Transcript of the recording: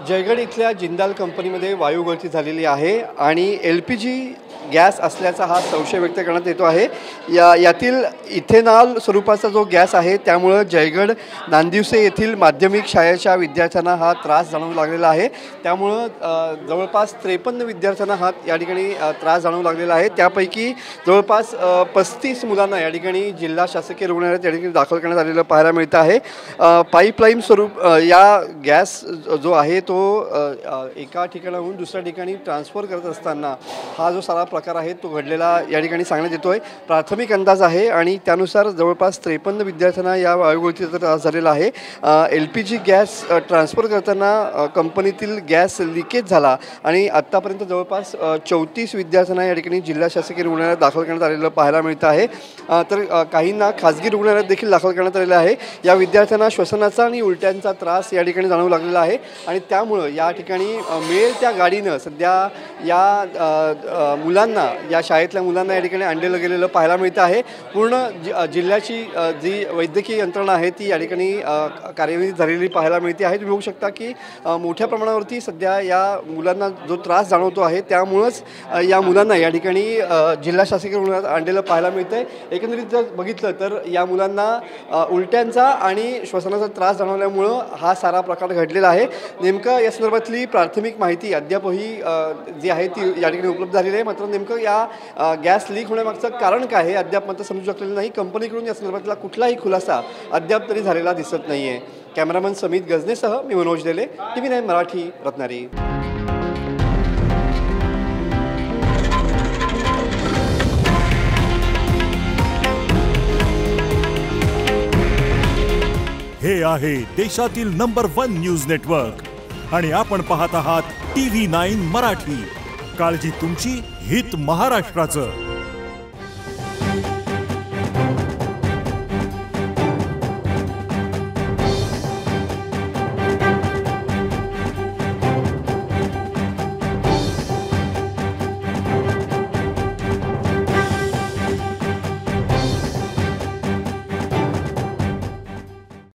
जयगड इथल्या जिंदाल कंपनीमध्ये वायू गळती झालेली आहे आणि LPG गॅस असल्याचा हा संशय व्यक्त करण्यात येतो आहे। यातील इथेनॉल स्वरूपाचा जो गॅस आहे त्यामुळे जयगड नांदिवसे येथील माध्यमिक शाळेच्या विद्यार्थ्यांना हा त्रास जाणवू लागलेला आहे। त्यामुळे जवळपास 53 विद्यार्थ्यांना हा या ठिकाणी त्रास जाणवू लागलेला आहे। त्यापैकी जवळपास 35 मुलांना या ठिकाणी जिल्हा शासकीय रुग्णालयात या ठिकाणी दाखल करण्यात आलेलं पाहायला मिळतं आहे। पाईपलाईन स्वरूप या गॅस जो आहे तो एका ठिकाणाहून दुसऱ्या ठिकाणी ट्रान्सफर करत असताना हा जो सारा प्रकार आहे तो घडलेला या ठिकाणी सांगण्यात येतोय। प्राथमिक अंदाज आहे आणि त्यानुसार जवळपास 53 विद्यार्थ्यांना या वायुगळतीचा त्रास झालेला आहे। LPG गॅस ट्रान्सफर करताना कंपनीतील गॅस लिकेज झाला आणि आत्तापर्यंत जवळपास 34 विद्यार्थ्यांना या ठिकाणी जिल्हा शासकीय रुग्णालयात दाखल करण्यात आलेलं पाहायला मिळतं आहे। तर काहींना खाजगी रुग्णालयात देखील दाखल करण्यात आलेलं आहे। या विद्यार्थ्यांना श्वसनाचा आणि उलट्यांचा त्रास या ठिकाणी जाणवू लागलेला आहे आणि त्यामुळे या ठिकाणी मिळेल त्या गाडीनं सध्या या मुलांना या शाळेतल्या मुलांना या ठिकाणी आणलेलं गेलेलं पाहायला मिळतं आहे। पूर्ण जिल्ह्याची जी वैद्यकीय यंत्रणा आहे ती या ठिकाणी कार्यरत झालेली पाहायला मिळते आहे। तुम्ही बघू शकता की मोठ्या प्रमाणावरती सध्या या मुलांना जो त्रास जाणवतो आहे त्यामुळेच या मुलांना या ठिकाणी जिल्हा शासकीय रुग्णालयात आणलेलं पाहायला मिळतं आहे। एकंदरीत जर बघितलं तर या मुलांना उलट्यांचा आणि श्वसनाचा त्रास जाणवल्यामुळं हा सारा प्रकार घडलेला आहे। नेमकं या संदर्भातली प्राथमिक माहिती अद्यापही जी आहे ती या ठिकाणी उपलब्ध झालेली आहे। मात्र नेमकं या गॅस लीक होण्यामागचं कारण काय आहे अद्याप मात्र समजू शकलेलं नाही। कंपनीकडून या संदर्भातला कुठलाही खुलासा अद्याप तरी झालेला दिसत नाही आहे। कॅमेरामन समित गजनेसह मी मनोज देले, TV9 मराठी, रत्नागिरी। हे आहे देशातील नंबर 1 न्यूज नेटवर्क आणि आपण पाहत आहात TV9 मराठी। काळजी तुमची, हित महाराष्ट्राचं।